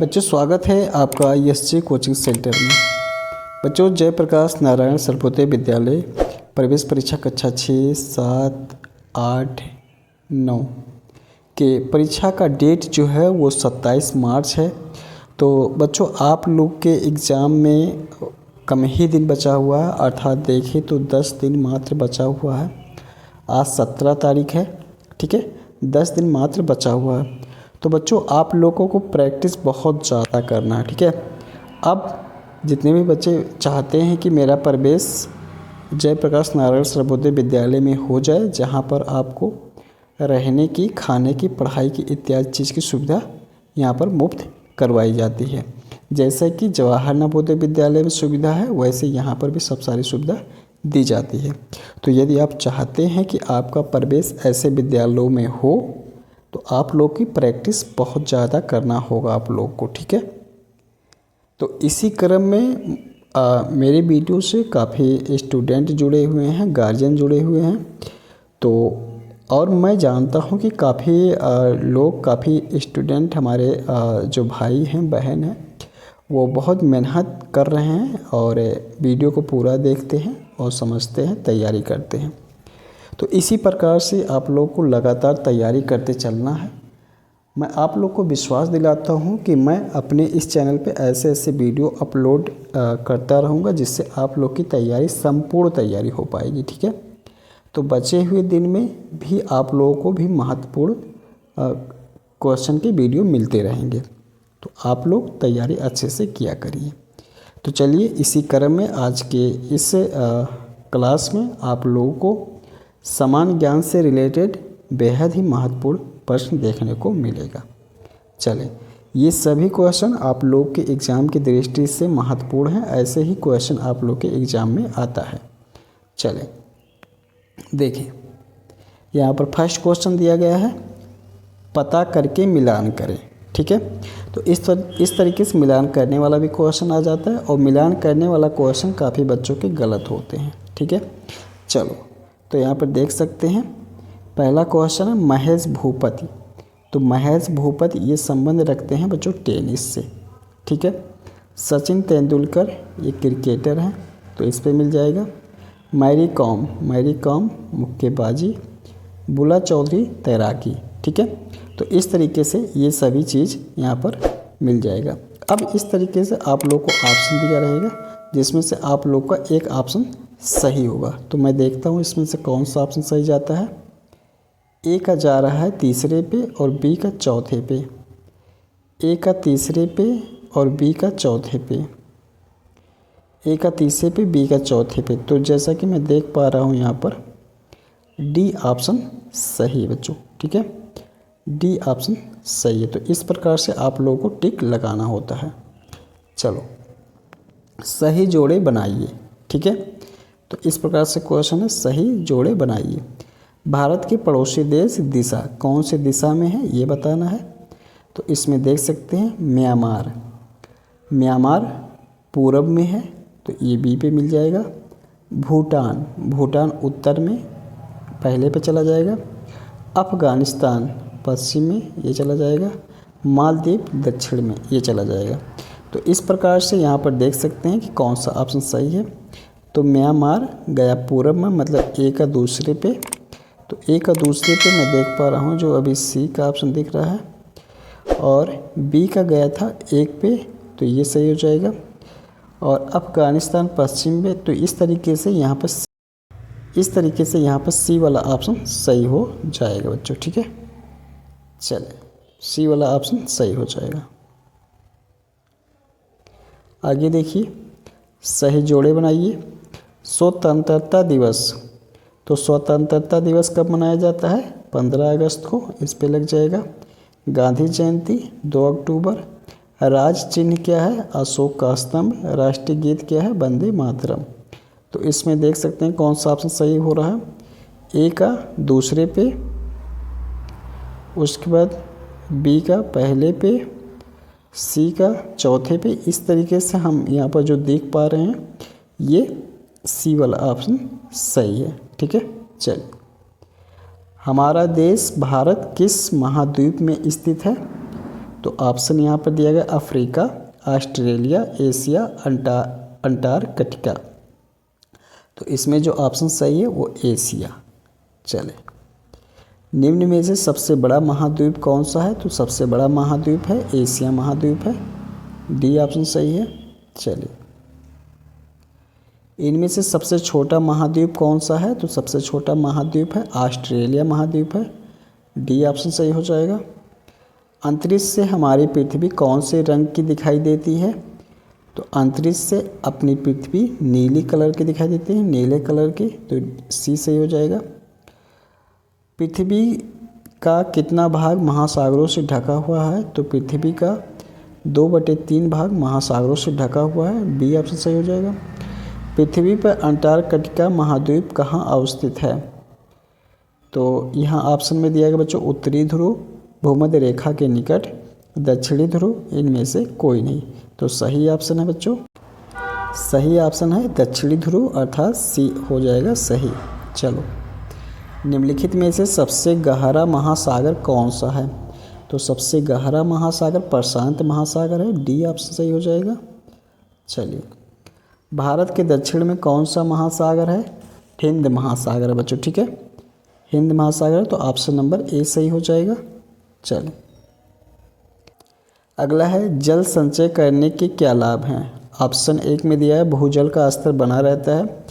बच्चों, स्वागत है आपका एसजे कोचिंग सेंटर में। बच्चों, जयप्रकाश नारायण सर्वोदय विद्यालय प्रवेश परीक्षा कक्षा 6, 7, 8, 9 के परीक्षा का डेट जो है वो 27 मार्च है। तो बच्चों, आप लोग के एग्ज़ाम में कम ही दिन बचा हुआ है, अर्थात देखें तो 10 दिन मात्र बचा हुआ है। आज 17 तारीख है, ठीक है, 10 दिन मात्र बचा हुआ है। तो बच्चों, आप लोगों को प्रैक्टिस बहुत ज़्यादा करना है, ठीक है। अब जितने भी बच्चे चाहते हैं कि मेरा प्रवेश जयप्रकाश नारायण सर्वोदय विद्यालय में हो जाए, जहां पर आपको रहने की, खाने की, पढ़ाई की इत्यादि चीज़ की सुविधा यहां पर मुफ्त करवाई जाती है। जैसे कि जवाहर नवोदय विद्यालय में सुविधा है, वैसे यहाँ पर भी सब सारी सुविधा दी जाती है। तो यदि आप चाहते हैं कि आपका प्रवेश ऐसे विद्यालयों में हो तो आप लोग की प्रैक्टिस बहुत ज़्यादा करना होगा आप लोग को, ठीक है। तो इसी क्रम में मेरे वीडियो से काफ़ी स्टूडेंट जुड़े हुए हैं, गार्जियन जुड़े हुए हैं। तो और मैं जानता हूं कि काफ़ी स्टूडेंट हमारे जो भाई हैं, बहन हैं, वो बहुत मेहनत कर रहे हैं और वीडियो को पूरा देखते हैं और समझते हैं, तैयारी करते हैं। तो इसी प्रकार से आप लोग को लगातार तैयारी करते चलना है। मैं आप लोग को विश्वास दिलाता हूं कि मैं अपने इस चैनल पे ऐसे ऐसे वीडियो अपलोड करता रहूँगा, जिससे आप लोग की तैयारी, संपूर्ण तैयारी हो पाएगी, ठीक है। तो बचे हुए दिन में भी आप लोगों को भी महत्वपूर्ण क्वेश्चन के वीडियो मिलते रहेंगे। तो आप लोग तैयारी अच्छे से किया करिए। तो चलिए, इसी क्रम में आज के इस क्लास में आप लोगों को समान ज्ञान से रिलेटेड बेहद ही महत्वपूर्ण प्रश्न देखने को मिलेगा। चलें, ये सभी क्वेश्चन आप लोग के एग्ज़ाम की दृष्टि से महत्वपूर्ण हैं। ऐसे ही क्वेश्चन आप लोग के एग्ज़ाम में आता है। चलें, देखें, यहाँ पर फर्स्ट क्वेश्चन दिया गया है, पता करके मिलान करें, ठीक है। तो इस तरीके से मिलान करने वाला भी क्वेश्चन आ जाता है, और मिलान करने वाला क्वेश्चन काफ़ी बच्चों के गलत होते हैं, ठीक है। चलो, तो यहाँ पर देख सकते हैं, पहला क्वेश्चन है महेश भूपति। तो महेश भूपति ये संबंध रखते हैं बच्चों टेनिस से, ठीक है। सचिन तेंदुलकर ये क्रिकेटर हैं, तो इस पे मिल जाएगा। मैरी कॉम मुक्केबाजी, बुला चौधरी तैराकी, ठीक है। तो इस तरीके से ये सभी चीज़ यहाँ पर मिल जाएगा। अब इस तरीके से आप लोग को ऑप्शन दिया रहेगा, जिसमें से आप लोग का एक ऑप्शन सही होगा। तो मैं देखता हूँ इसमें से कौन सा ऑप्शन सही जाता है। ए का जा रहा है तीसरे पे और बी का चौथे पे। ए का तीसरे पे और बी का चौथे पे। ए का तीसरे पे, बी का चौथे पे। तो जैसा कि मैं देख पा रहा हूँ यहाँ पर डी ऑप्शन सही है बच्चों, ठीक है। डी ऑप्शन सही है। तो इस प्रकार से आप लोगों को टिक लगाना होता है। चलो, सही जोड़े बनाइए, ठीक है। तो इस प्रकार से क्वेश्चन है, सही जोड़े बनाइए। भारत के पड़ोसी देश दिशा, कौन से दिशा में है ये बताना है। तो इसमें देख सकते हैं म्यांमार पूरब में है, तो ये बी पे मिल जाएगा। भूटान उत्तर में, पहले पे चला जाएगा। अफ़गानिस्तान पश्चिम में, ये चला जाएगा। मालदीव दक्षिण में, ये चला जाएगा। तो इस प्रकार से यहाँ पर देख सकते हैं कि कौन सा ऑप्शन सही है। तो म्यांमार गया पूरब में, मतलब ए का दूसरे पे। तो ए का दूसरे पे मैं देख पा रहा हूँ जो अभी सी का ऑप्शन दिख रहा है, और बी का गया था एक पे, तो ये सही हो जाएगा। और अफ़गानिस्तान पश्चिम में, तो इस तरीके से यहाँ पर सी वाला ऑप्शन सही हो जाएगा बच्चों, ठीक है। चलिए, सी वाला ऑप्शन सही हो जाएगा। आगे देखिए, सही जोड़े बनाइए। स्वतंत्रता दिवस, तो स्वतंत्रता दिवस कब मनाया जाता है? 15 अगस्त को, इस पे लग जाएगा। गांधी जयंती 2 अक्टूबर। राज चिन्ह क्या है? अशोक का स्तंभ। राष्ट्रीय गीत क्या है? वंदे मातरम। तो इसमें देख सकते हैं कौन सा ऑप्शन सही हो रहा है। ए का दूसरे पे, उसके बाद बी का पहले पे, सी का चौथे पे। इस तरीके से हम यहाँ पर जो देख पा रहे हैं, ये सी वाला ऑप्शन सही है, ठीक है। चलिए, हमारा देश भारत किस महाद्वीप में स्थित है? तो ऑप्शन यहाँ पर दिया गया अफ्रीका, ऑस्ट्रेलिया, एशिया, अंटार्कटिका। तो इसमें जो ऑप्शन सही है वो एशिया। चले, निम्न में से सबसे बड़ा महाद्वीप कौन सा है? तो सबसे बड़ा महाद्वीप है एशिया महाद्वीप है, डी ऑप्शन सही है। चलिए, इनमें से सबसे छोटा महाद्वीप कौन सा है? तो सबसे छोटा महाद्वीप है ऑस्ट्रेलिया महाद्वीप है, डी ऑप्शन सही हो जाएगा। अंतरिक्ष से हमारी पृथ्वी कौन से रंग की दिखाई देती है? तो अंतरिक्ष से अपनी पृथ्वी नीली कलर की दिखाई देती है, नीले कलर की, तो सी सही हो जाएगा। पृथ्वी का कितना भाग महासागरों से ढका हुआ है? तो पृथ्वी का 2/3 भाग महासागरों से ढका हुआ है, बी ऑप्शन सही हो जाएगा। पृथ्वी पर अंटार्कटिका महाद्वीप कहाँ अवस्थित है? तो यहाँ ऑप्शन में दिया गया बच्चों उत्तरी ध्रुव, भूमध्य रेखा के निकट, दक्षिणी ध्रुव, इनमें से कोई नहीं। तो सही ऑप्शन है बच्चों, सही ऑप्शन है दक्षिणी ध्रुव, अर्थात सी हो जाएगा सही। चलो, निम्नलिखित में से सबसे गहरा महासागर कौन सा है? तो सबसे गहरा महासागर प्रशांत महासागर है, डी ऑप्शन सही हो जाएगा। चलिए, भारत के दक्षिण में कौन सा महासागर है? हिंद महासागर है बच्चों, ठीक है, हिंद महासागर, तो ऑप्शन नंबर ए सही हो जाएगा। चलिए, अगला है जल संचय करने के क्या लाभ हैं? ऑप्शन 1 में दिया है भूजल का स्तर बना रहता है,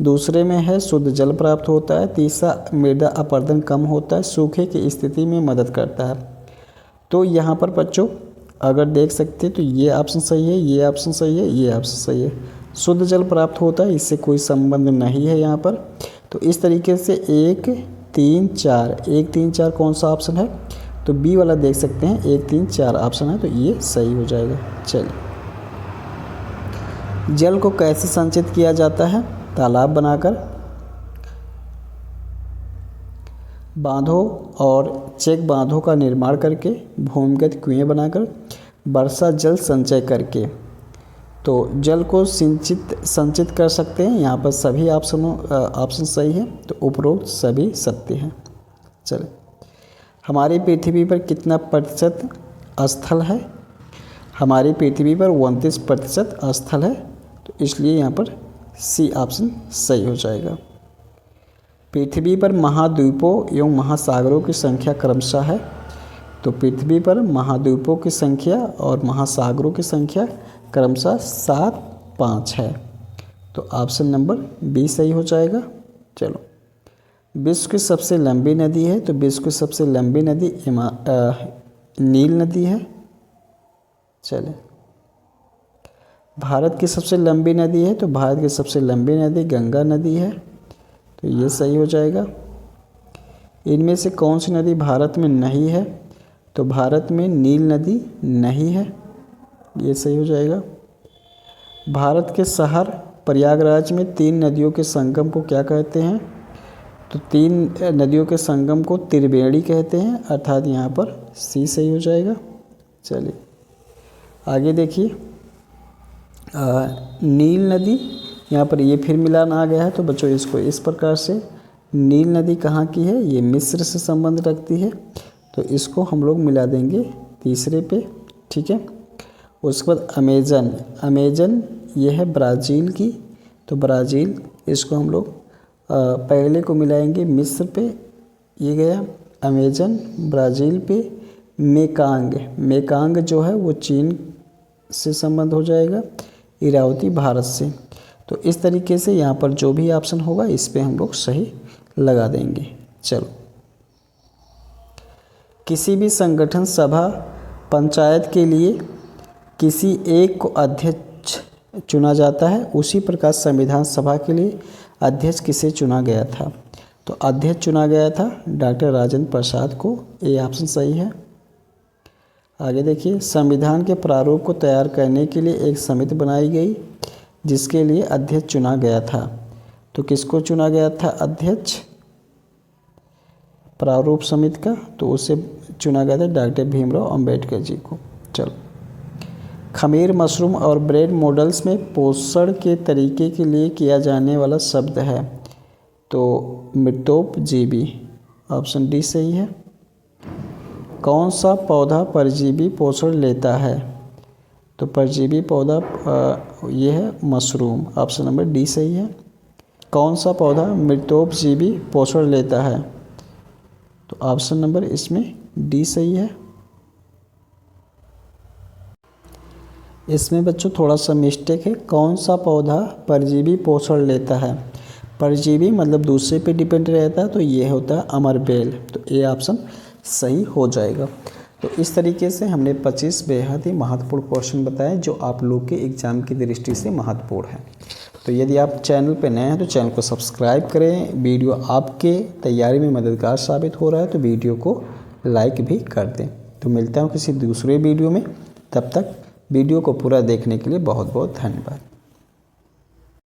दूसरे में है शुद्ध जल प्राप्त होता है, तीसरा मृदा अपरदन कम होता है, सूखे की स्थिति में मदद करता है। तो यहाँ पर बच्चों अगर देख सकते हैं तो ये ऑप्शन सही है, ये ऑप्शन सही है, ये ऑप्शन सही है। शुद्ध जल प्राप्त होता है, इससे कोई संबंध नहीं है यहाँ पर। तो इस तरीके से 1, 3, 4 कौन सा ऑप्शन है? तो बी वाला देख सकते हैं, 1, 3, 4 ऑप्शन है, तो ये सही हो जाएगा। चलिए, जल को कैसे संचित किया जाता है? तालाब बनाकर, बांधों और चेक बांधों का निर्माण करके, भूमिगत कुएं बनाकर, वर्षा जल संचय करके। तो जल को संचित कर सकते हैं, यहाँ पर सभी ऑप्शन सही है, तो उपरोक्त सभी सत्य हैं। चलिए, हमारी पृथ्वी पर कितना प्रतिशत स्थल है? हमारी पृथ्वी पर 29% स्थल है, तो इसलिए यहाँ पर सी ऑप्शन सही हो जाएगा। पृथ्वी पर महाद्वीपों एवं महासागरों की संख्या क्रमशः है। तो पृथ्वी पर महाद्वीपों की संख्या और महासागरों की संख्या क्रमशः 7, 5 है, तो ऑप्शन नंबर बी सही हो जाएगा। चलो, विश्व की सबसे लंबी नदी है, तो विश्व की सबसे लंबी नदी नील नदी है। चले, भारत की सबसे लंबी नदी है, तो भारत की सबसे लंबी नदी गंगा नदी है, तो ये सही हो जाएगा। इनमें से कौन सी नदी भारत में नहीं है? तो भारत में नील नदी नहीं है, ये सही हो जाएगा। भारत के शहर प्रयागराज में 3 नदियों के संगम को क्या कहते हैं? तो 3 नदियों के संगम को त्रिवेणी कहते हैं, अर्थात यहाँ पर सी सही हो जाएगा। चलिए आगे देखिए, नील नदी, यहाँ पर ये फिर मिलान आ गया है, तो बच्चों इसको इस प्रकार से, नील नदी कहाँ की है? ये मिस्र से संबंध रखती है, तो इसको हम लोग मिला देंगे तीसरे पे, ठीक है। उसके बाद अमेजन ये है ब्राज़ील की, तो ब्राज़ील, इसको हम लोग पहले को मिलाएंगे मिस्र पे, ये गया अमेजन ब्राज़ील पे। मेकांग जो है वो चीन से संबंध हो जाएगा, इरावती भारत से। तो इस तरीके से यहाँ पर जो भी ऑप्शन होगा इस पे हम लोग सही लगा देंगे। चलो, किसी भी संगठन सभा पंचायत के लिए किसी एक को अध्यक्ष चुना जाता है, उसी प्रकार संविधान सभा के लिए अध्यक्ष किसे चुना गया था? तो अध्यक्ष चुना गया था डॉक्टर राजेंद्र प्रसाद को, ये ऑप्शन सही है। आगे देखिए, संविधान के प्रारूप को तैयार करने के लिए एक समिति बनाई गई जिसके लिए अध्यक्ष चुना गया था। तो किसको चुना गया था अध्यक्ष प्रारूप समिति का? तो उसे चुना गया था डॉक्टर भीमराव अंबेडकर जी को। चलो, खमीर, मशरूम और ब्रेड मॉडल्स में पोषण के तरीके के लिए किया जाने वाला शब्द है, तो मृतोपजीवी, ऑप्शन डी सही है। कौन सा पौधा परजीवी पोषण लेता है? तो परजीवी पौधा ये है मशरूम। ऑप्शन नंबर डी सही है। कौन सा पौधा मृतोपजीवी पोषण लेता है? तो ऑप्शन नंबर इसमें डी सही है। इसमें बच्चों थोड़ा सा मिस्टेक है। कौन सा पौधा परजीवी पोषण लेता है? परजीवी मतलब दूसरे पे डिपेंड रहता है, तो ये होता है अमरबेल। तो ए ऑप्शन सही हो जाएगा। तो इस तरीके से हमने 25 बेहद ही महत्वपूर्ण क्वेश्चन बताए जो आप लोग के एग्ज़ाम की दृष्टि से महत्वपूर्ण है। तो यदि आप चैनल पर नए हैं तो चैनल को सब्सक्राइब करें। वीडियो आपके तैयारी में मददगार साबित हो रहा है तो वीडियो को लाइक भी कर दें। तो मिलता हूँ किसी दूसरे वीडियो में। तब तक वीडियो को पूरा देखने के लिए बहुत बहुत धन्यवाद।